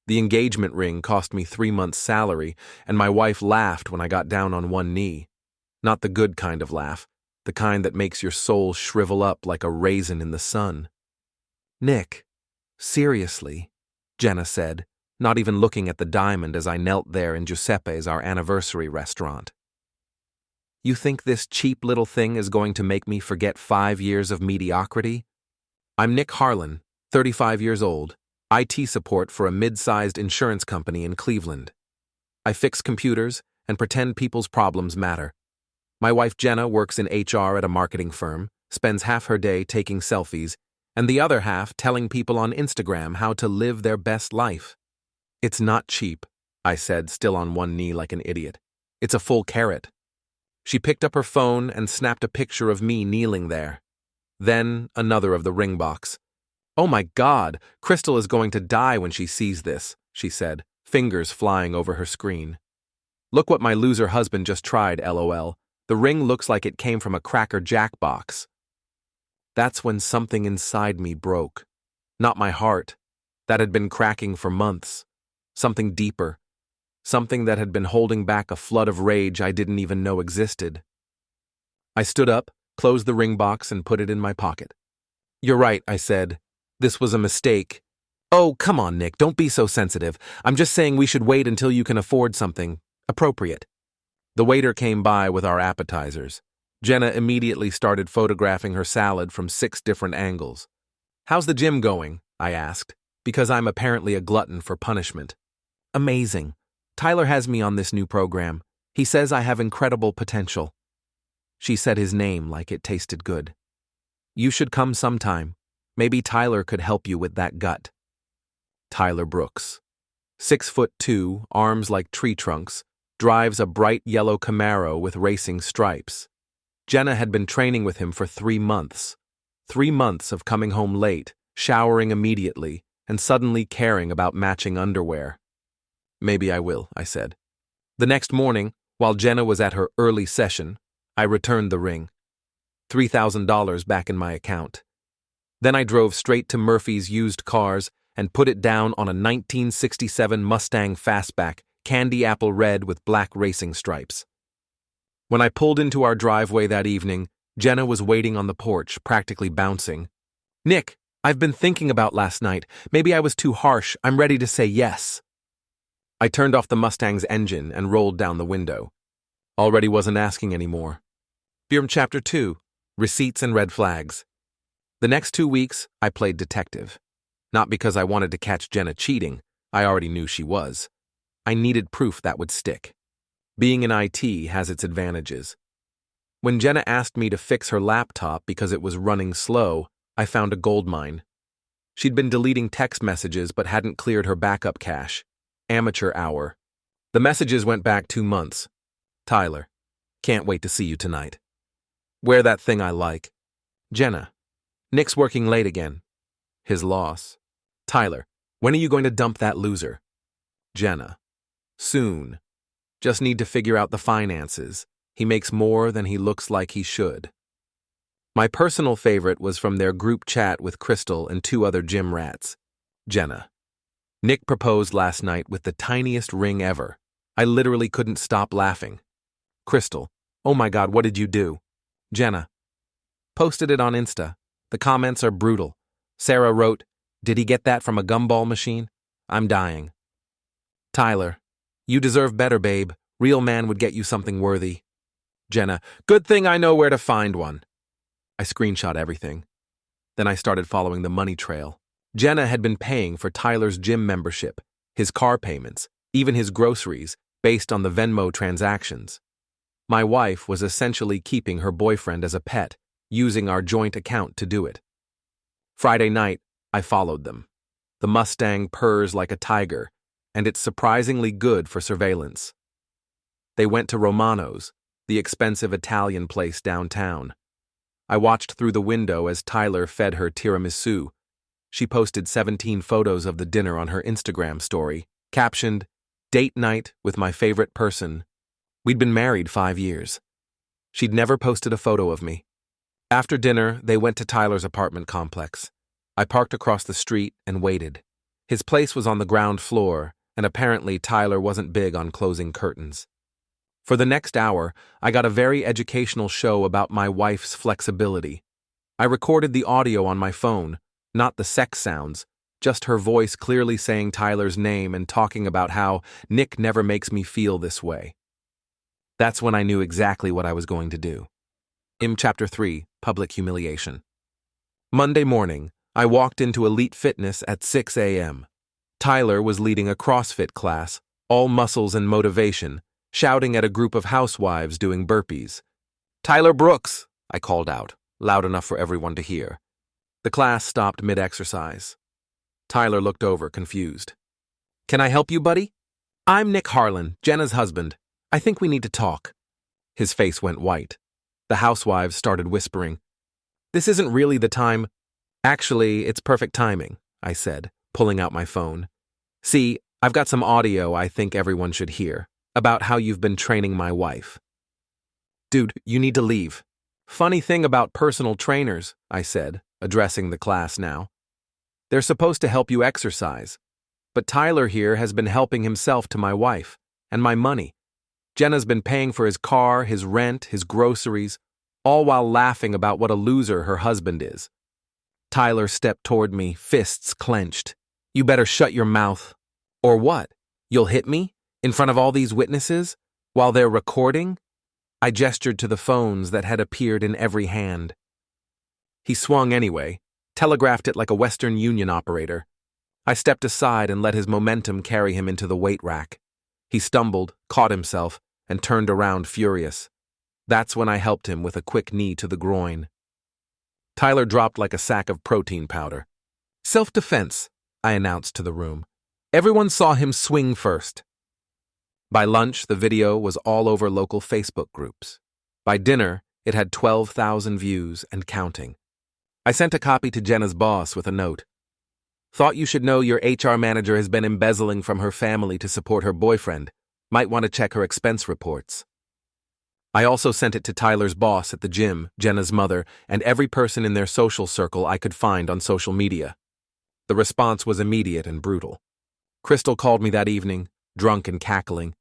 The engagement ring cost me 3 months' salary, and my wife laughed when I got down on one knee. Not the good kind of laugh, the kind that makes your soul shrivel up like a raisin in the sun. "Nick, seriously," Jenna said, not even looking at the diamond as I knelt there in Giuseppe's, our anniversary restaurant. "You think this cheap little thing is going to make me forget 5 years of mediocrity? I'm Nick Harlan, 35 years old, IT support for a mid-sized insurance company in Cleveland. I fix computers and pretend people's problems matter. My wife Jenna works in HR at a marketing firm, spends half her day taking selfies, and the other half telling people on Instagram how to live their best life. It's not cheap," I said, still on one knee like an idiot. "It's a full carat." She picked up her phone and snapped a picture of me kneeling there. Then another of the ring box. "Oh my God, Crystal is going to die when she sees this," she said, fingers flying over her screen. "Look what my loser husband just tried, LOL. The ring looks like it came from a Cracker Jack box." That's when something inside me broke. Not my heart. That had been cracking for months. Something deeper. Something that had been holding back a flood of rage I didn't even know existed. I stood up, closed the ring box, and put it in my pocket. "You're right," I said. "This was a mistake." "Oh, come on, Nick, don't be so sensitive. I'm just saying we should wait until you can afford something appropriate." The waiter came by with our appetizers. Jenna immediately started photographing her salad from 6 different angles. "How's the gym going?" I asked, because I'm apparently a glutton for punishment. "Amazing. Tyler has me on this new program. He says I have incredible potential." She said his name like it tasted good. "You should come sometime. Maybe Tyler could help you with that gut." Tyler Brooks. 6'2", arms like tree trunks, drives a bright yellow Camaro with racing stripes. Jenna had been training with him for 3 months. 3 months of coming home late, showering immediately, and suddenly caring about matching underwear. "Maybe I will," I said. The next morning, while Jenna was at her early session, I returned the ring. $3,000 back in my account. Then I drove straight to Murphy's used cars and put it down on a 1967 Mustang Fastback, candy apple red with black racing stripes. When I pulled into our driveway that evening, Jenna was waiting on the porch, practically bouncing. "Nick, I've been thinking about last night. Maybe I was too harsh. I'm ready to say yes." I turned off the Mustang's engine and rolled down the window. Already wasn't asking anymore. From Chapter 2, Receipts and Red Flags. The next 2 weeks, I played detective. Not because I wanted to catch Jenna cheating. I already knew she was. I needed proof that would stick. Being in IT has its advantages. When Jenna asked me to fix her laptop because it was running slow, I found a goldmine. She'd been deleting text messages but hadn't cleared her backup cache. Amateur hour. The messages went back 2 months. "Tyler, can't wait to see you tonight. Wear that thing I like. Jenna, Nick's working late again. His loss. Tyler, when are you going to dump that loser? Jenna, soon. Just need to figure out the finances. He makes more than he looks like he should." My personal favorite was from their group chat with Crystal and 2 other gym rats. Jenna, Nick proposed last night with the tiniest ring ever. I literally couldn't stop laughing. Crystal, oh my God, what did you do? Jenna, posted it on Insta. The comments are brutal. Sarah wrote, "Did he get that from a gumball machine? I'm dying." Tyler, you deserve better, babe. Real man would get you something worthy. Jenna, good thing I know where to find one. I screenshot everything. Then I started following the money trail. Jenna had been paying for Tyler's gym membership, his car payments, even his groceries, based on the Venmo transactions. My wife was essentially keeping her boyfriend as a pet, using our joint account to do it. Friday night, I followed them. The Mustang purrs like a tiger, and it's surprisingly good for surveillance. They went to Romano's, the expensive Italian place downtown. I watched through the window as Tyler fed her tiramisu. She posted 17 photos of the dinner on her Instagram story, captioned, "Date night with my favorite person." We'd been married 5 years. She'd never posted a photo of me. After dinner, they went to Tyler's apartment complex. I parked across the street and waited. His place was on the ground floor, and apparently Tyler wasn't big on closing curtains. For the next hour, I got a very educational show about my wife's flexibility. I recorded the audio on my phone, not the sex sounds, just her voice clearly saying Tyler's name and talking about how Nick never makes me feel this way. That's when I knew exactly what I was going to do. Chapter 3, Public Humiliation. Monday morning, I walked into Elite Fitness at 6 a.m. Tyler was leading a CrossFit class, all muscles and motivation, shouting at a group of housewives doing burpees. "Tyler Brooks," I called out, loud enough for everyone to hear. The class stopped mid-exercise. Tyler looked over, confused. "Can I help you, buddy?" "I'm Nick Harlan, Jenna's husband. I think we need to talk." His face went white. The housewives started whispering. "This isn't really the time." "Actually, it's perfect timing," I said, pulling out my phone. "See, I've got some audio I think everyone should hear, about how you've been training my wife." "Dude, you need to leave." "Funny thing about personal trainers," I said, addressing the class now. "They're supposed to help you exercise. But Tyler here has been helping himself to my wife, and my money. Jenna's been paying for his car, his rent, his groceries, all while laughing about what a loser her husband is." Tyler stepped toward me, fists clenched. "You better shut your mouth." "Or what? You'll hit me? In front of all these witnesses? While they're recording?" I gestured to the phones that had appeared in every hand. He swung anyway, telegraphed it like a Western Union operator. I stepped aside and let his momentum carry him into the weight rack. He stumbled, caught himself, and turned around furious. That's when I helped him with a quick knee to the groin. Tyler dropped like a sack of protein powder. "Self-defense," I announced to the room. Everyone saw him swing first. By lunch, the video was all over local Facebook groups. By dinner, it had 12,000 views and counting. I sent a copy to Jenna's boss with a note. "Thought you should know your HR manager has been embezzling from her family to support her boyfriend. Might want to check her expense reports." I also sent it to Tyler's boss at the gym, Jenna's mother, and every person in their social circle I could find on social media. The response was immediate and brutal. Crystal called me that evening, drunk and cackling.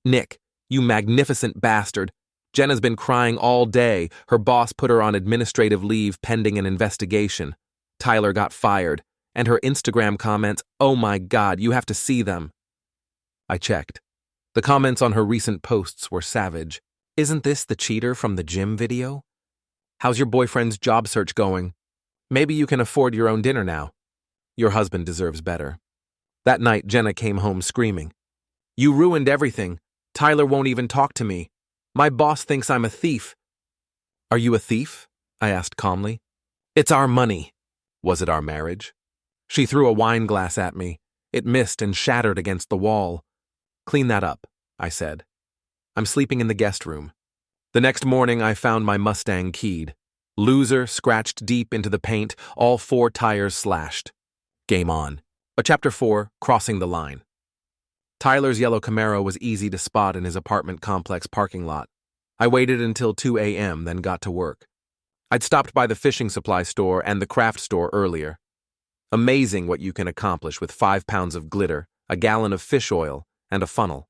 "Nick, you magnificent bastard. Jenna's been crying all day. Her boss put her on administrative leave pending an investigation. Tyler got fired. And her Instagram comments, oh my God, you have to see them." I checked. The comments on her recent posts were savage. "Isn't this the cheater from the gym video? How's your boyfriend's job search going? Maybe you can afford your own dinner now. Your husband deserves better." That night, Jenna came home screaming. "You ruined everything. Tyler won't even talk to me. My boss thinks I'm a thief." "Are you a thief?" I asked calmly. "It's our money." "Was it our marriage?" She threw a wine glass at me. It missed and shattered against the wall. "Clean that up," I said. "I'm sleeping in the guest room." The next morning, I found my Mustang keyed. Loser scratched deep into the paint, all 4 tires slashed. Game on. Chapter 4, Crossing the Line. Tyler's yellow Camaro was easy to spot in his apartment complex parking lot. I waited until 2 a.m., then got to work. I'd stopped by the fishing supply store and the craft store earlier. Amazing what you can accomplish with 5 pounds of glitter, a gallon of fish oil, and a funnel.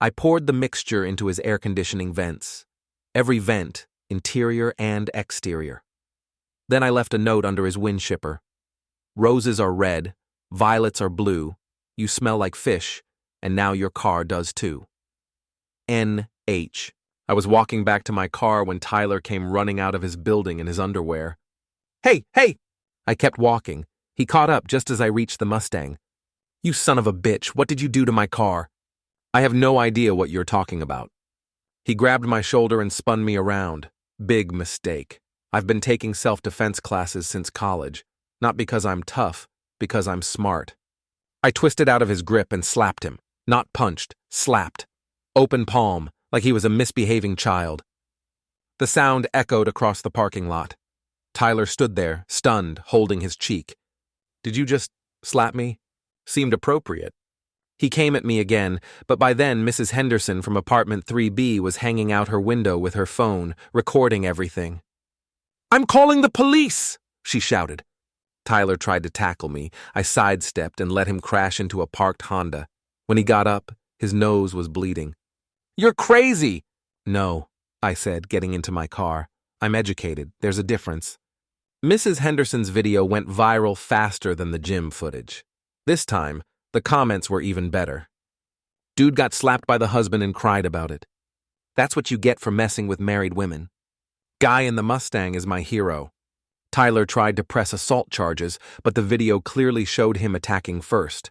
I poured the mixture into his air conditioning vents. Every vent, interior and exterior. Then I left a note under his wind chipper. "Roses are red, violets are blue, you smell like fish, and now your car does too. N.H." I was walking back to my car when Tyler came running out of his building in his underwear. "Hey, hey!" I kept walking. He caught up just as I reached the Mustang. "You son of a bitch, what did you do to my car?" "I have no idea what you're talking about." He grabbed my shoulder and spun me around. Big mistake. I've been taking self-defense classes since college. Not because I'm tough, because I'm smart. I twisted out of his grip and slapped him. Not punched, slapped. Open palm, like he was a misbehaving child. The sound echoed across the parking lot. Tyler stood there, stunned, holding his cheek. "Did you just slap me?" Seemed appropriate. He came at me again, but by then Mrs. Henderson from apartment 3B was hanging out her window with her phone, recording everything. "I'm calling the police!" she shouted. Tyler tried to tackle me. I sidestepped and let him crash into a parked Honda. When he got up, his nose was bleeding. "You're crazy!" "No," I said, getting into my car. "I'm educated. There's a difference." Mrs. Henderson's video went viral faster than the gym footage. This time, the comments were even better. "Dude got slapped by the husband and cried about it. That's what you get for messing with married women. Guy in the Mustang is my hero." Tyler tried to press assault charges, but the video clearly showed him attacking first.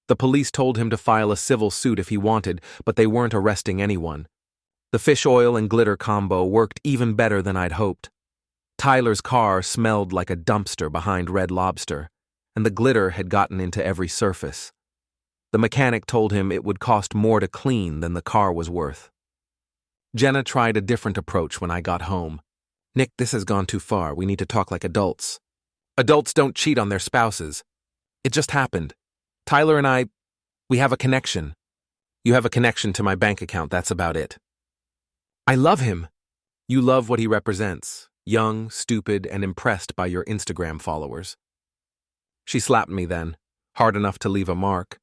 The police told him to file a civil suit if he wanted, but they weren't arresting anyone. The fish oil and glitter combo worked even better than I'd hoped. Tyler's car smelled like a dumpster behind Red Lobster, and the glitter had gotten into every surface. The mechanic told him it would cost more to clean than the car was worth. Jenna tried a different approach when I got home. "Nick, this has gone too far. We need to talk like adults." "Adults don't cheat on their spouses. It just happened. Tyler and we have a connection. You have a connection to my bank account, that's about it." "I love him." "You love what he represents. Young, stupid, and impressed by your Instagram followers." She slapped me then, hard enough to leave a mark.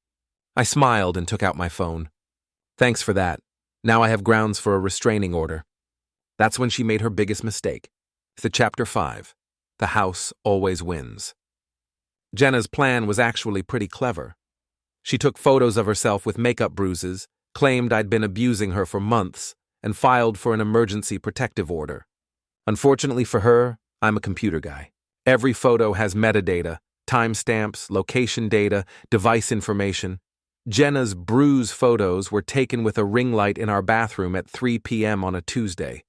I smiled and took out my phone. "Thanks for that. Now I have grounds for a restraining order." That's when she made her biggest mistake. The Chapter 5. The house always wins. Jenna's plan was actually pretty clever. She took photos of herself with makeup bruises, claimed I'd been abusing her for months, and filed for an emergency protective order. Unfortunately for her, I'm a computer guy. Every photo has metadata, timestamps, location data, device information. Jenna's bruise photos were taken with a ring light in our bathroom at 3 p.m. on a Tuesday.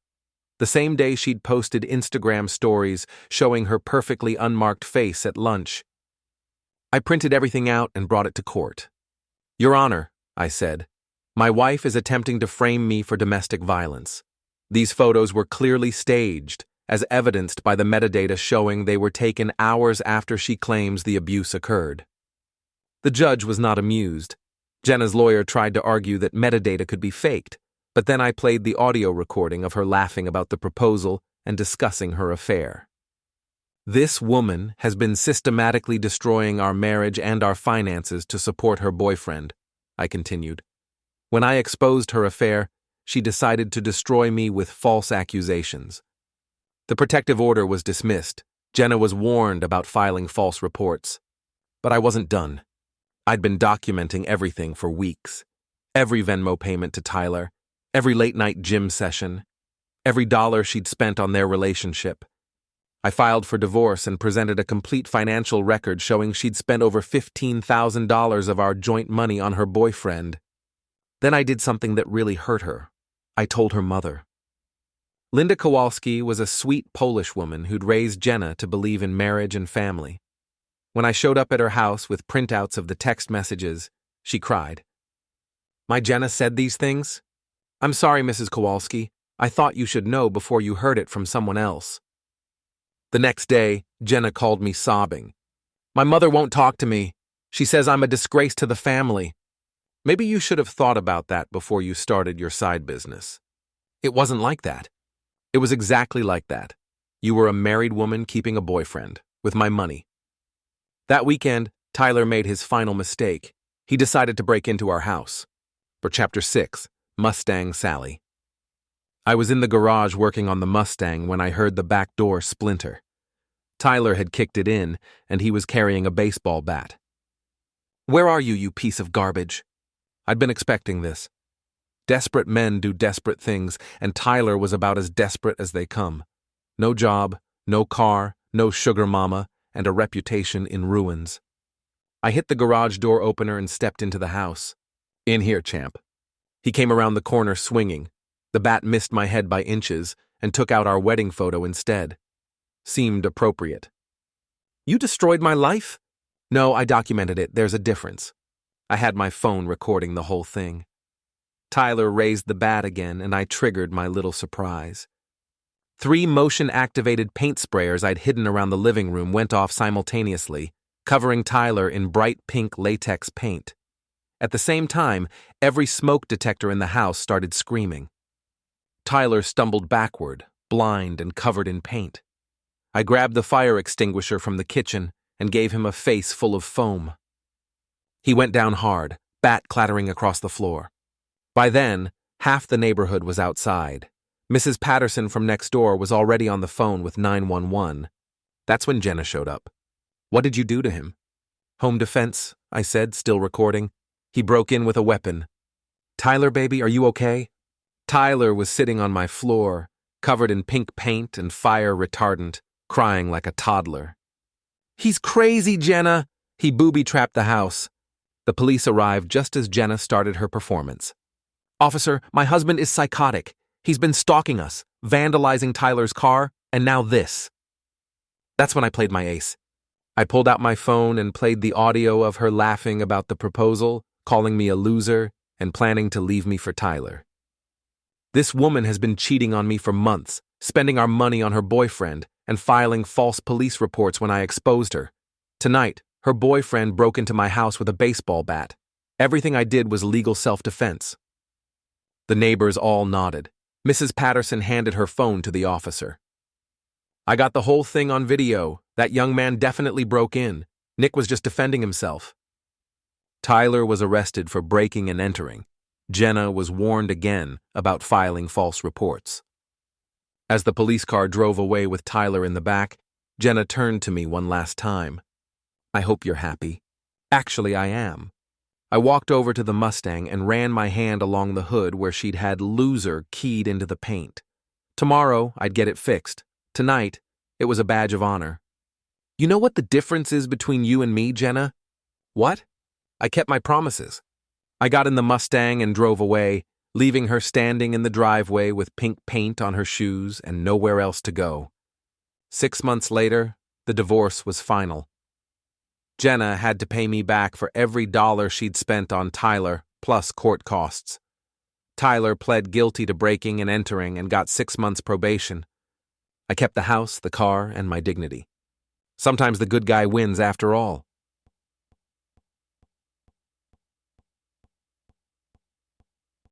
The same day she'd posted Instagram stories showing her perfectly unmarked face at lunch. I printed everything out and brought it to court. "Your Honor," I said, "my wife is attempting to frame me for domestic violence. These photos were clearly staged, as evidenced by the metadata showing they were taken hours after she claims the abuse occurred." The judge was not amused. Jenna's lawyer tried to argue that metadata could be faked, but then I played the audio recording of her laughing about the proposal and discussing her affair. "This woman has been systematically destroying our marriage and our finances to support her boyfriend," I continued. "When I exposed her affair, she decided to destroy me with false accusations." The protective order was dismissed. Jenna was warned about filing false reports. But I wasn't done. I'd been documenting everything for weeks. Every Venmo payment to Tyler, every late-night gym session, every dollar she'd spent on their relationship. I filed for divorce and presented a complete financial record showing she'd spent over $15,000 of our joint money on her boyfriend. Then I did something that really hurt her. I told her mother. Linda Kowalski was a sweet Polish woman who'd raised Jenna to believe in marriage and family. When I showed up at her house with printouts of the text messages, she cried. "My Jenna said these things? I'm sorry, Mrs. Kowalski. I thought you should know before you heard it from someone else." The next day, Jenna called me sobbing. "My mother won't talk to me. She says I'm a disgrace to the family." Maybe you should have thought about that before you started your side business. It wasn't like that. It was exactly like that. You were a married woman keeping a boyfriend, with my money. That weekend, Tyler made his final mistake. He decided to break into our house. For Chapter 6, Mustang Sally. I was in the garage working on the Mustang when I heard the back door splinter. Tyler had kicked it in, and he was carrying a baseball bat. "Where are you, you piece of garbage?" I'd been expecting this. Desperate men do desperate things, and Tyler was about as desperate as they come. No job, no car, no sugar mama, and a reputation in ruins. I hit the garage door opener and stepped into the house. "In here, champ." He came around the corner swinging. The bat missed my head by inches and took out our wedding photo instead. Seemed appropriate. "You destroyed my life?" "No, I documented it. There's a difference." I had my phone recording the whole thing. Tyler raised the bat again, and I triggered my little surprise. 3 motion-activated paint sprayers I'd hidden around the living room went off simultaneously, covering Tyler in bright pink latex paint. At the same time, every smoke detector in the house started screaming. Tyler stumbled backward, blind and covered in paint. I grabbed the fire extinguisher from the kitchen and gave him a face full of foam. He went down hard, bat clattering across the floor. By then, half the neighborhood was outside. Mrs. Patterson from next door was already on the phone with 911. That's when Jenna showed up. "What did you do to him?" "Home defense," I said, still recording. "He broke in with a weapon." "Tyler, baby, are you okay?" Tyler was sitting on my floor, covered in pink paint and fire retardant, crying like a toddler. "He's crazy, Jenna!" He booby-trapped the house. The police arrived just as Jenna started her performance. "Officer, my husband is psychotic. He's been stalking us, vandalizing Tyler's car, and now this." That's when I played my ace. I pulled out my phone and played the audio of her laughing about the proposal, calling me a loser, and planning to leave me for Tyler. This woman has been cheating on me for months, spending our money on her boyfriend, and filing false police reports when I exposed her. Tonight, her boyfriend broke into my house with a baseball bat. Everything I did was legal self-defense. The neighbors all nodded. Mrs. Patterson handed her phone to the officer. "I got the whole thing on video. That young man definitely broke in. Nick was just defending himself." Tyler was arrested for breaking and entering. Jenna was warned again about filing false reports. As the police car drove away with Tyler in the back, Jenna turned to me one last time. "I hope you're happy." "Actually, I am." I walked over to the Mustang and ran my hand along the hood where she'd had "loser" keyed into the paint. Tomorrow, I'd get it fixed. Tonight, it was a badge of honor. "You know what the difference is between you and me, Jenna?" "What?" "I kept my promises." I got in the Mustang and drove away, leaving her standing in the driveway with pink paint on her shoes and nowhere else to go. 6 months later, the divorce was final. Jenna had to pay me back for every dollar she'd spent on Tyler, plus court costs. Tyler pled guilty to breaking and entering and got 6 months probation. I kept the house, the car, and my dignity. Sometimes the good guy wins after all.